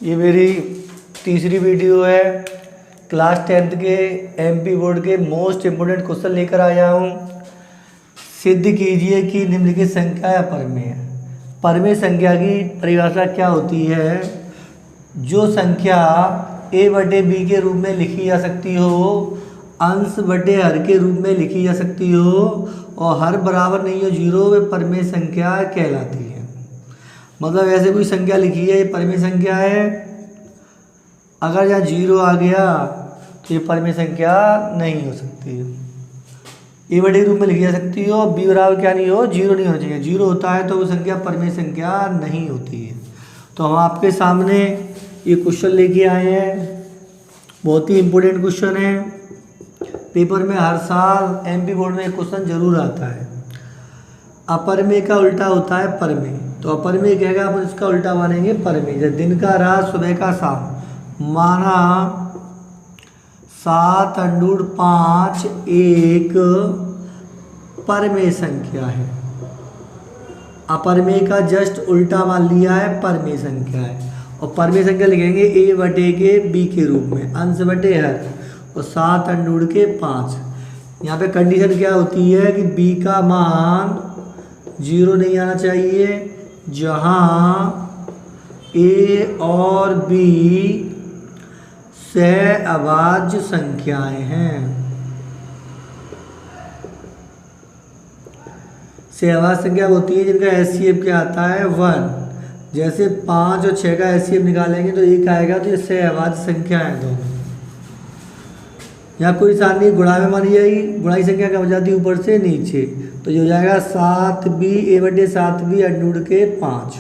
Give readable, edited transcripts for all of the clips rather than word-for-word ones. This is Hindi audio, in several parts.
ये मेरी तीसरी वीडियो है। क्लास 10th के एमपी बोर्ड के मोस्ट इम्पोर्टेंट क्वेश्चन लेकर आया हूँ। सिद्ध कीजिए कि निम्नलिखित संख्या या परमेय है। परमेय संख्या की परिभाषा क्या होती है? जो संख्या a बटे बी के रूप में लिखी जा सकती हो, अंश बटे हर के रूप में लिखी जा सकती हो और हर बराबर नहीं हो जीरो, वे परमेय संख्या कहलाती है। मतलब ऐसे कोई संख्या लिखी है, ये परमेय संख्या है। अगर यहाँ जीरो आ गया तो ये परमेय संख्या नहीं हो सकती है। ए बटे के रूप में लिखी जा सकती हो, बी बराबर क्या नहीं हो, जीरो नहीं होना चाहिए। जीरो होता है तो वो संख्या परमेय संख्या नहीं होती है। तो हम आपके सामने ये क्वेश्चन लेके आए हैं। बहुत ही इम्पोर्टेंट क्वेश्चन है। पेपर में हर साल एमपी बोर्ड में एक क्वेश्चन जरूर आता है। अपरमेय का उल्टा होता है परमेय। तो अपरमेय कहेगा, अपन इसका उल्टा मानेंगे परमेय। जैसे दिन का रात, सुबह का शाम। माना 7√5 एक परमेय संख्या है। अपरमेय का जस्ट उल्टा मान लिया है, परमेय संख्या है। और परमेय संख्या लिखेंगे ए बटे के बी के रूप में, अंश बटे हर, और 7√5। यहाँ पे कंडीशन क्या होती है कि बी का मान जीरो नहीं आना चाहिए, जहाँ ए और बी सहअभाज्य संख्याएं हैं। सहअभाज्य संख्या होती है जिनका एचसीएफ क्या आता है 1। जैसे 5 और 6 का एचसीएफ निकालेंगे तो 1 आएगा, तो ये सहअभाज्य संख्या है दोनों। यहाँ कोई निशान नहीं, गुणा में मानी जाएगी। गुणा की संख्या कब हो जाती है? ऊपर से नीचे। तो ये हो जाएगा 7b a बटे 7b √के 5।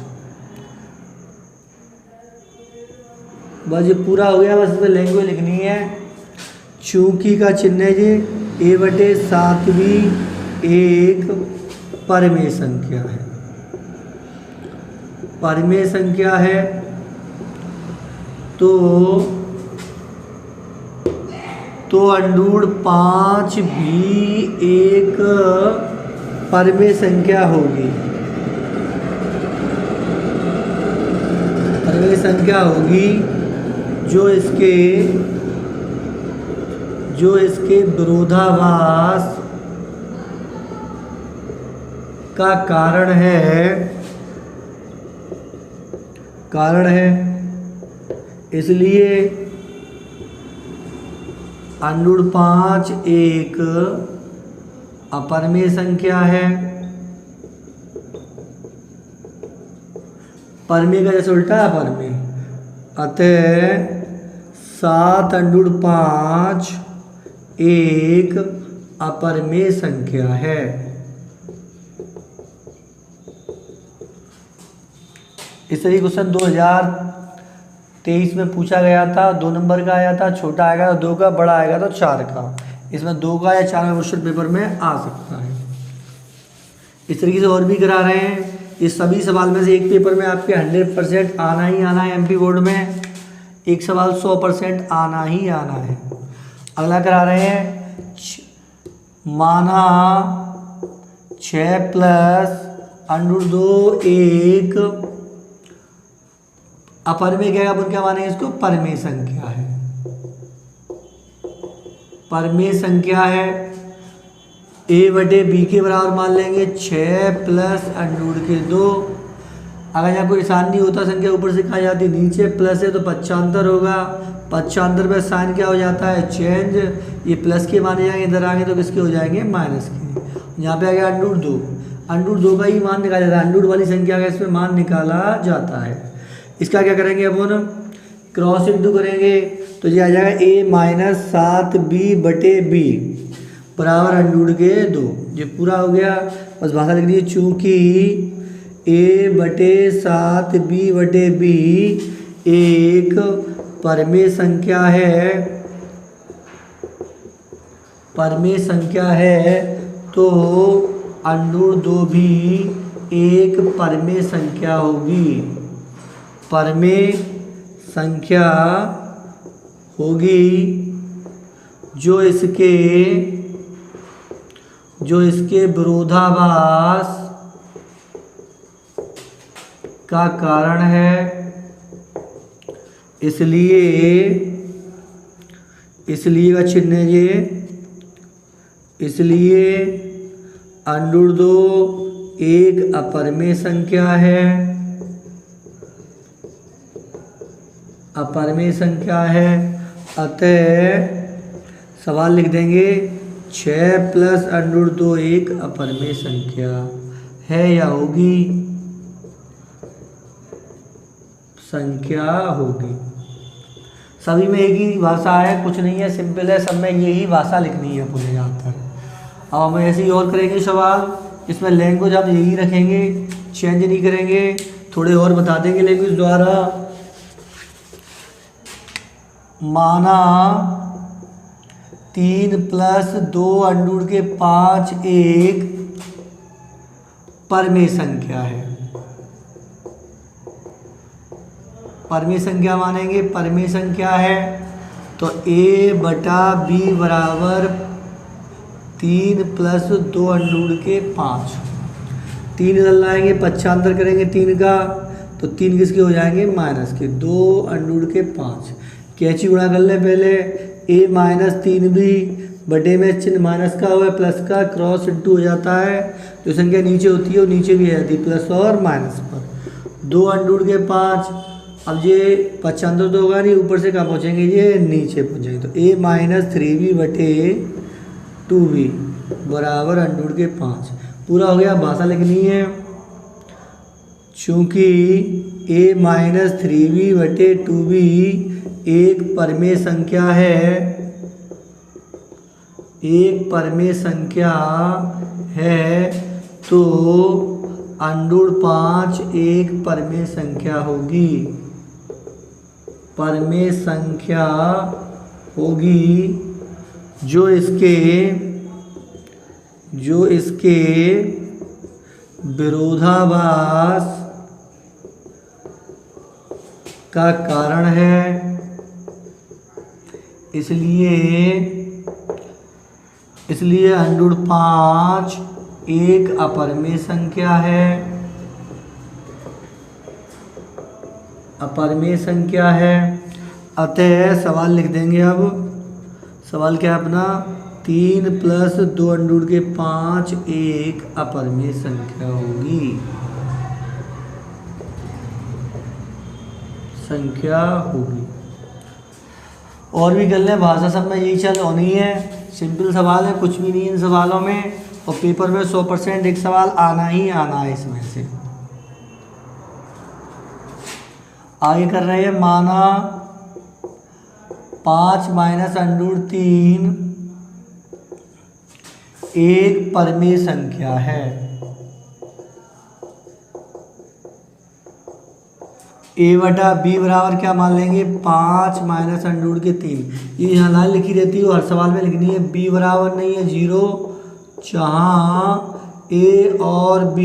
बस ये पूरा हो गया। बस इसमें लैंग्वेज लिखनी है। चूंकि का चिन्ह है जी, a बटे 7b एक परमेय संख्या है। परमेय संख्या है तो √5 भी एक परमेय संख्या होगी। परमेय संख्या होगी जो इसके विरोधाभास का कारण है। इसलिए √5 एक अपरमेय संख्या है। परमेय का जैसे उल्टा अपरमेय। अतः 7√5 एक अपरमेय संख्या है। इस तरीके क्वेश्चन 2023 में पूछा गया था। 2 नंबर का आया था, छोटा आएगा तो 2 का, बड़ा आएगा तो 4 का। इसमें 2 का या 4 का क्वेश्चन पेपर में आ सकता है। इस तरीके से और भी करा रहे हैं। इस सभी सवाल में से एक पेपर में आपके 100% आना ही आना है। एमपी बोर्ड में एक सवाल 100% आना ही आना है। अगला करा रहे हैं। माना 6 + √2 एक अपरमेय क्या, अपन क्या मानेंगे इसको? परमेय संख्या है। परमेय संख्या है। a बटे बी के बराबर मान लेंगे 6 + √2। अगर यहाँ कोई निशान नहीं होता, संख्या ऊपर से कहा जाती नीचे, प्लस है तो पक्षांतर होगा। पक्षांतर में साइन क्या हो जाता है? चेंज। ये प्लस के माने जाएंगे, इधर आएंगे तो किसके हो जाएंगे? माइनस के। यहाँ पे आ गया √2। √2 का ही मान निकाला जाता है। √2 वाली संख्या का इसमें मान निकाला जाता है। इसका क्या करेंगे अपन? क्रॉस इंटू करेंगे तो ये आ जाएगा a - 7b बटे b बराबर √2। ये पूरा हो गया। बस भाषा लिख दी। चूंकि a बटे 7b बटे b एक परमेय संख्या है, तो √2 भी एक परमेय संख्या होगी। परमेय संख्या होगी जो इसके विरोधाभास का कारण है इसलिए का चिन्ह है ये, इसलिए √2 एक अपरिमेय संख्या है, अपरिमेय संख्या है। अतः सवाल लिख देंगे 6 + √2 एक अपरिमेय संख्या है या होगी, संख्या होगी। सभी में एक ही भाषा है, कुछ नहीं है, सिंपल है, सब में यही भाषा लिखनी है पूरे यहाँ तक। अब हम ऐसे ही और करेंगे सवाल, इसमें लैंग्वेज हम यही रखेंगे, चेंज नहीं करेंगे, थोड़े और बता देंगे लैंग्वेज द्वारा। माना 3 + 2 √5 एक परमेय संख्या है। परमेय संख्या मानेंगे, परमेय संख्या है तो a/b बराबर 3 + 2 √5। 3 इधर लाएंगे, पक्षांतर करेंगे 3 का, तो 3 किसके हो जाएंगे, माइनस के, 2 √5। कैची गुणा कर ले पहले, a - 3b बटे में चिन्ह माइनस का हुआ प्लस का, क्रॉस इंटू हो जाता है, तो संख्या नीचे होती है और नीचे भी रहती है प्लस और माइनस पर। 2 √5, अब ये पक्षांतर तो होगा नहीं, ऊपर से कहाँ पहुँचेंगे, ये नीचे पहुँचेंगे, तो a - 3b बटे 2b बराबर √5 पूरा हो गया। भाषा लिखनी है, चूँकि a - 3b बटे 2b एक परमेय संख्या है, एक परमेय संख्या है, तो √5 एक परमेय संख्या होगी, परमेय संख्या होगी जो इसके विरोधाभास का कारण है। इसलिए √5 एक अपरिमेय संख्या है, अपरिमेय संख्या है। अतः सवाल लिख देंगे, अब सवाल क्या है अपना, 3 + 2 √5 एक अपरिमेय संख्या होगी, संख्या होगी। और भी कर लें, भाषा सब में यही चल होनी है, सिंपल सवाल है, कुछ भी नहीं इन सवालों में, और पेपर में 100% एक सवाल आना ही आना है इसमें से। आगे कर रहे हैं, माना 5 - √3 एक परमेय संख्या है। a/b बराबर क्या मान लेंगे, 5 - √3। ये यहाँ लाइन लिखी रहती है, हर सवाल में लिखनी है। b बराबर नहीं है 0, जहाँ a और b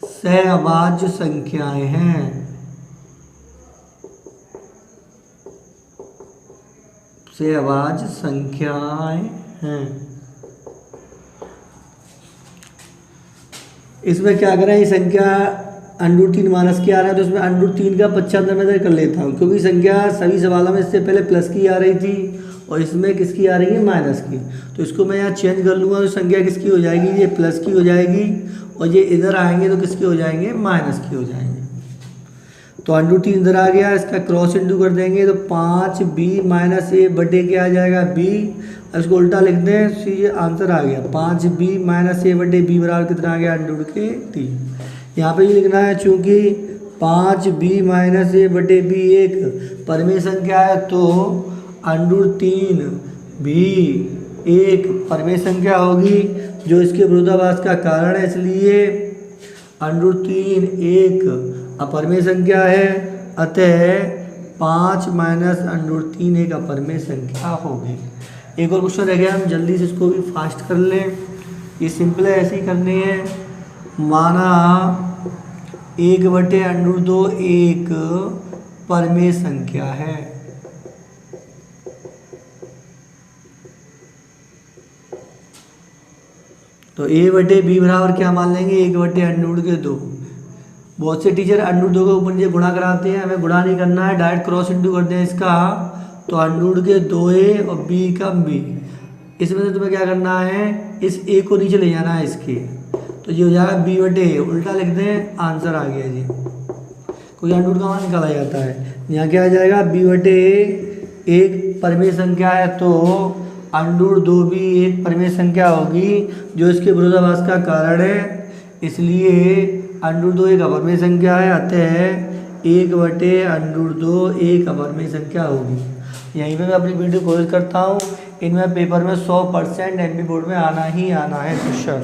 सहअभाज्य संख्याएं हैं, सहअभाज्य संख्याएं हैं। इसमें क्या करें, ये संख्या √3 माइनस की आ रहा है, तो इसमें √3 का पक्षांतर मैं कर लेता हूँ, क्योंकि संख्या सभी सवालों में इससे पहले प्लस की आ रही थी और इसमें किसकी आ रही है, माइनस की। तो इसको मैं यहाँ चेंज कर लूँगा, तो संख्या किसकी हो जाएगी, ये प्लस की हो जाएगी, और ये इधर आएंगे तो किसके हो जाएंगे, माइनस की हो जाएंगे। तो √3 इधर आ गया, इसका क्रॉस इंटू कर देंगे, तो 5b - a बटे क्या आ जाएगा, b। इसको उल्टा लिख दें, ये आंसर आ गया, 5b - a बटे b बराबर कितना आ गया, √3। यहाँ पे ये लिखना है, चूँकि 5b - a बटे b एक परमेय संख्या है, तो √3 भी एक परमेय संख्या होगी जो इसके विरोधाभास का कारण है, इसलिए √3 एक अपरमेय संख्या है। अतः 5 - √3 एक अपरमेय संख्या होगी। एक और क्वेश्चन रह गया, हम जल्दी से इसको भी फास्ट कर लें, ये सिंपल है, ऐसे ही करनी है। माना 1/√2 एक परमेय संख्या है, तो a/b बराबर क्या मान लेंगे, 1/√2। बहुत से टीचर अंडर रूट 2 के ऊपर नीचे गुणा कराते हैं, हमें गुणा नहीं करना है, डायरेक्ट क्रॉस इंटू करते हैं इसका। तो अंडर रूट के 2a और b का b, इसमें से तुम्हें क्या करना है, इस a को नीचे ले जाना है इसके, तो ये हो जाएगा b बटे a, उल्टा लिख दें, आंसर आ गया जी। कोई अंडर रूट का मान निकाला जाता है, यहाँ क्या आ जाएगा, b बटे a एक परिमेय संख्या है, तो अंडर रूट 2 भी एक परिमेय संख्या होगी जो इसके विरोधाभास का कारण है, इसलिए अंडर रूट 2 एक अपरिमेय संख्या है, अतः 1 बटे अंडर रूट 2 एक अपरिमेय संख्या होगी। यहीं पे मैं अपनी वीडियो कोशिश करता हूँ, इनमें पेपर में 100% एमपी बोर्ड में आना ही आना है क्वेश्चन।